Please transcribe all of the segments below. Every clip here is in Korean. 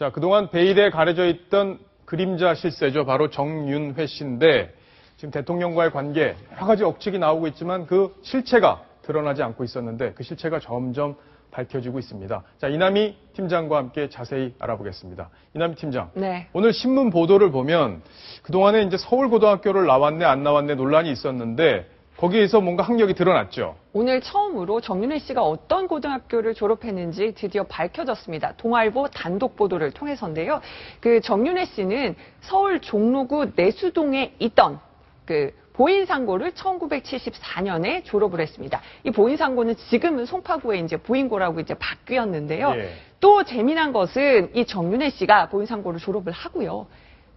자, 그동안 베일에 가려져 있던 그림자 실세죠. 바로 정윤회 씨인데 지금 대통령과의 관계 여러 가지 억측이 나오고 있지만 그 실체가 드러나지 않고 있었는데 그 실체가 점점 밝혀지고 있습니다. 자, 이남희 팀장과 함께 자세히 알아보겠습니다. 이남희 팀장. 네. 오늘 신문 보도를 보면 그동안에 이제 서울고등학교를 나왔네 안 나왔네 논란이 있었는데 거기에서 뭔가 학력이 드러났죠. 오늘 처음으로 정윤회 씨가 어떤 고등학교를 졸업했는지 드디어 밝혀졌습니다. 동아일보 단독 보도를 통해서인데요. 그 정윤회 씨는 서울 종로구 내수동에 있던 그 보인상고를 1974년에 졸업을 했습니다. 이 보인상고는 지금은 송파구에 이제 보인고라고 이제 바뀌었는데요. 예. 또 재미난 것은 이 정윤회 씨가 보인상고를 졸업을 하고요.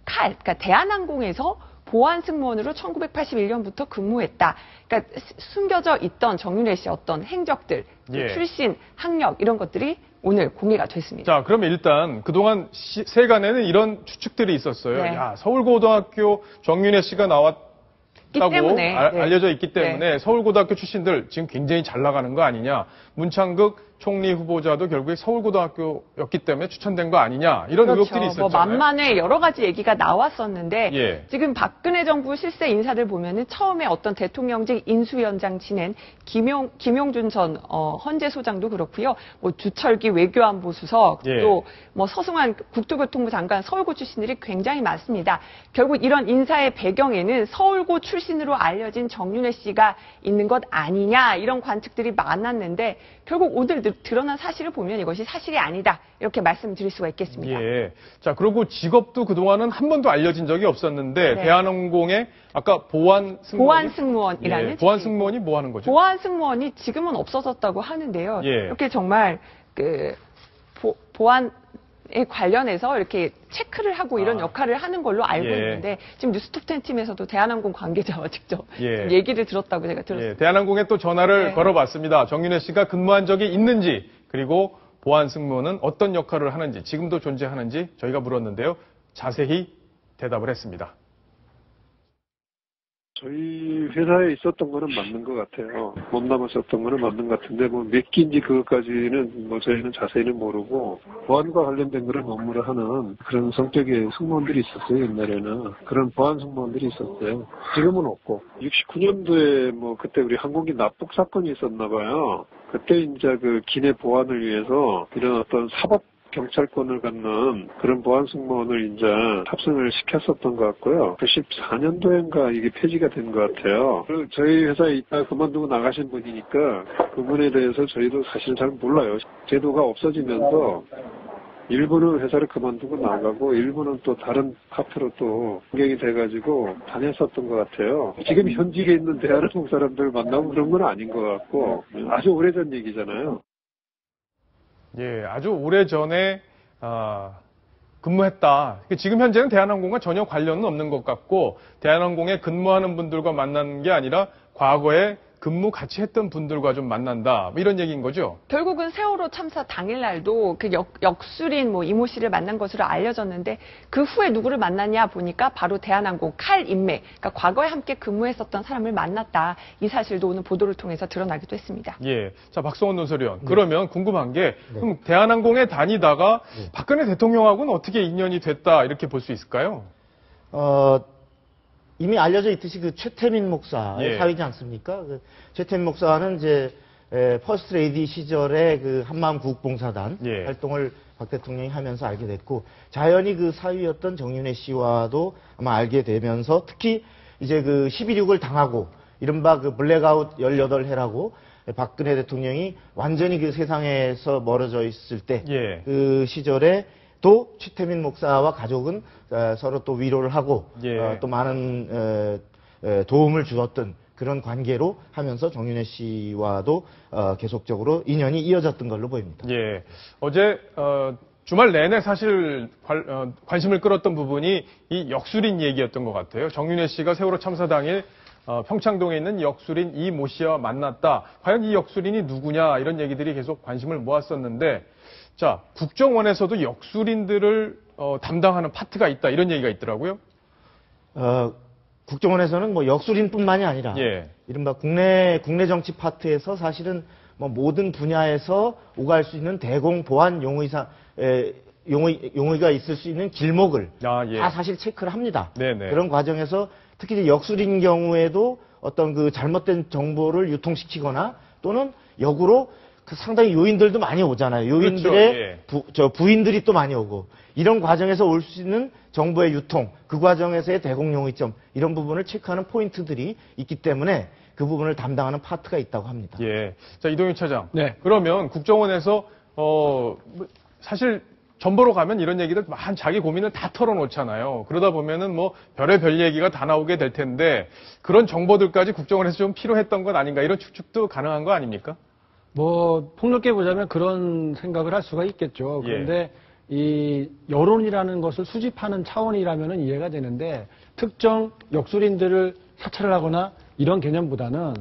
그러니까 대한항공에서 보안 승무원으로 1981년부터 근무했다. 그러니까 숨겨져 있던 정윤회 씨의 어떤 행적들, 예. 출신, 학력 이런 것들이 오늘 공개가 됐습니다. 자, 그러면 일단 그동안 세간에는 이런 추측들이 있었어요. 네. 야, 서울고등학교 정윤회 씨가 나왔다고 때문에, 알려져 있기 때문에 네. 서울고등학교 출신들 지금 굉장히 잘 나가는 거 아니냐. 문창극 총리 후보자도 결국에 서울고등학교였기 때문에 추천된 거 아니냐. 이런 그렇죠. 의혹들이 있었잖아요. 뭐 만만의 여러 가지 얘기가 나왔었는데 예. 지금 박근혜 정부 실세 인사들 보면은 처음에 어떤 대통령직 인수위원장 지낸 김용준 전 헌재 소장도 그렇고요. 뭐 주철기 외교안보 수석 예. 또 뭐 서승환 국토교통부 장관 서울고 출신들이 굉장히 많습니다. 결국 이런 인사의 배경에는 서울고 출신으로 알려진 정윤회 씨가 있는 것 아니냐 이런 관측들이 많았는데 결국 오늘 드러난 사실을 보면 이것이 사실이 아니다. 이렇게 말씀드릴 수가 있겠습니다. 예. 자, 그리고 직업도 그동안은 한 번도 알려진 적이 없었는데 네. 대한항공의 아까 보안 승무원이라는 예. 보안 승무원이 뭐 하는 거죠? 보안 승무원이 지금은 없어졌다고 하는데요. 예. 이렇게 정말 그 보안에 관련해서 이렇게 체크를 하고 이런 역할을 하는 걸로 알고 예. 있는데 지금 뉴스톱10 팀에서도 대한항공 관계자와 직접 예. 얘기를 들었다고 제가 들었습니다. 예. 대한항공에 또 전화를 네. 걸어봤습니다. 정윤회 씨가 근무한 적이 있는지 그리고 보안 승무원은 어떤 역할을 하는지 지금도 존재하는지 저희가 물었는데요. 자세히 대답을 했습니다. 저희 회사에 있었던 거는 맞는 것 같아요. 몸담았었던 거는 맞는 것 같은데 뭐 몇 기인지 그것까지는 뭐 저희는 자세히는 모르고 보안과 관련된 그런 업무를 하는 그런 성격의 승무원들이 있었어요. 옛날에는 그런 보안 승무원들이 있었어요. 지금은 없고 69년도에 뭐 그때 우리 항공기 납북 사건이 있었나 봐요. 그때 이제 그 기내 보안을 위해서 이런 어떤 사법 경찰권을 갖는 그런 보안 승무원을 이제 탑승을 시켰었던 것 같고요. 94년도인가 이게 폐지가 된 것 같아요. 그리고 저희 회사에 있다 그만두고 나가신 분이니까 그분에 대해서 저희도 사실 잘 몰라요. 제도가 없어지면서 일부는 회사를 그만두고 나가고 일부는 또 다른 파트로 또 변경이 돼가지고 다녔었던 것 같아요. 지금 현직에 있는 대한항공 사람들 만나고 그런 건 아닌 것 같고 아주 오래전 얘기잖아요. 예, 아주 오래전에 근무했다. 지금 현재는 대한항공과 전혀 관련은 없는 것 같고 대한항공에 근무하는 분들과 만나는 게 아니라 과거에 근무 같이 했던 분들과 좀 만난다. 뭐 이런 얘기인 거죠. 결국은 세월호 참사 당일날도 그 역술인 뭐 이모 씨를 만난 것으로 알려졌는데 그 후에 누구를 만났냐 보니까 바로 대한항공 칼 인맥, 그러니까 과거에 함께 근무했었던 사람을 만났다. 이 사실도 오늘 보도를 통해서 드러나기도 했습니다. 예. 자, 박성원 논설위원. 그러면 궁금한 게 그럼 대한항공에 다니다가 박근혜 대통령하고는 어떻게 인연이 됐다 이렇게 볼 수 있을까요? 이미 알려져 있듯이 그 최태민 목사의 사위지 않습니까? 그 최태민 목사는 이제 퍼스트 레이디 시절에 그 한마음 구국봉사단 활동을 박 대통령이 하면서 알게 됐고 자연히 그 사위였던 정윤회 씨와도 아마 알게 되면서 특히 이제 그 12.6을 당하고 이른바 그 블랙아웃 18해라고 박근혜 대통령이 완전히 그 세상에서 멀어져 있을 때 그 시절에 또 최태민 목사와 가족은 서로 또 위로를 하고 또 많은 도움을 주었던 그런 관계로 하면서 정윤회 씨와도 계속적으로 인연이 이어졌던 걸로 보입니다. 예. 어제 주말 내내 사실 관심을 끌었던 부분이 이 역술인 얘기였던 것 같아요. 정윤회 씨가 세월호 참사 당일 평창동에 있는 역술인 이모 씨와 만났다. 과연 이 역술인이 누구냐 이런 얘기들이 계속 관심을 모았었는데 자, 국정원에서도 역술인들을 담당하는 파트가 있다 이런 얘기가 있더라고요. 국정원에서는 뭐 역술인뿐만이 아니라 이른바 국내 정치 파트에서 사실은 뭐 모든 분야에서 오갈 수 있는 대공 보안 용의가 있을 수 있는 길목을 예. 다 사실 체크를 합니다. 네네. 그런 과정에서 특히 이제 역술인 경우에도 어떤 그 잘못된 정보를 유통시키거나 또는 역으로 그 상당히 요인들도 많이 오잖아요. 요인들의 그렇죠. 부인들이 또 많이 오고 이런 과정에서 올 수 있는 정보의 유통, 그 과정에서의 대공용의점 이런 부분을 체크하는 포인트들이 있기 때문에 그 부분을 담당하는 파트가 있다고 합니다. 예. 자, 이동윤 차장. 네. 그러면 국정원에서 사실 전보로 가면 이런 얘기들 자기 고민을 다 털어놓잖아요. 그러다 보면은 뭐 별의별 얘기가 다 나오게 될 텐데 그런 정보들까지 국정원에서 좀 필요했던 건 아닌가 이런 추측도 가능한 거 아닙니까? 뭐 폭넓게 보자면 그런 생각을 할 수가 있겠죠. 그런데 이 여론이라는 것을 수집하는 차원이라면 이해가 되는데 특정 역술인들을 사찰을 하거나 이런 개념보다는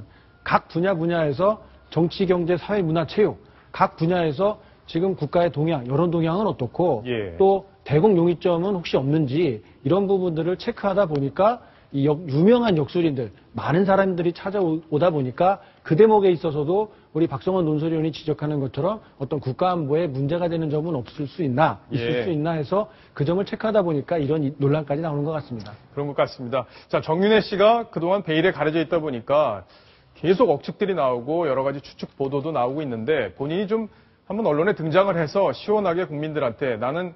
각 분야에서 정치, 경제, 사회, 문화, 체육 각 분야에서 지금 국가의 동향, 여론 동향은 어떻고 또 대공 용의점은 혹시 없는지 이런 부분들을 체크하다 보니까 이 유명한 역술인들 많은 사람들이 찾아오다 보니까 그 대목에 있어서도 우리 박성원 논설위원이 지적하는 것처럼 어떤 국가안보에 문제가 되는 점은 있을 수 있나 해서 그 점을 체크하다 보니까 이런 논란까지 나오는 것 같습니다. 그런 것 같습니다. 자, 정윤회 씨가 그동안 베일에 가려져 있다 보니까 계속 억측들이 나오고 여러 가지 추측 보도도 나오고 있는데 본인이 좀 한번 언론에 등장을 해서 시원하게 국민들한테 나는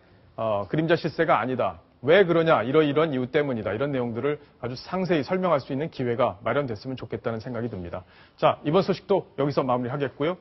그림자 실세가 아니다. 왜 그러냐? 이런 이유 때문이다. 이런 내용들을 아주 상세히 설명할 수 있는 기회가 마련됐으면 좋겠다는 생각이 듭니다. 자, 이번 소식도 여기서 마무리하겠고요.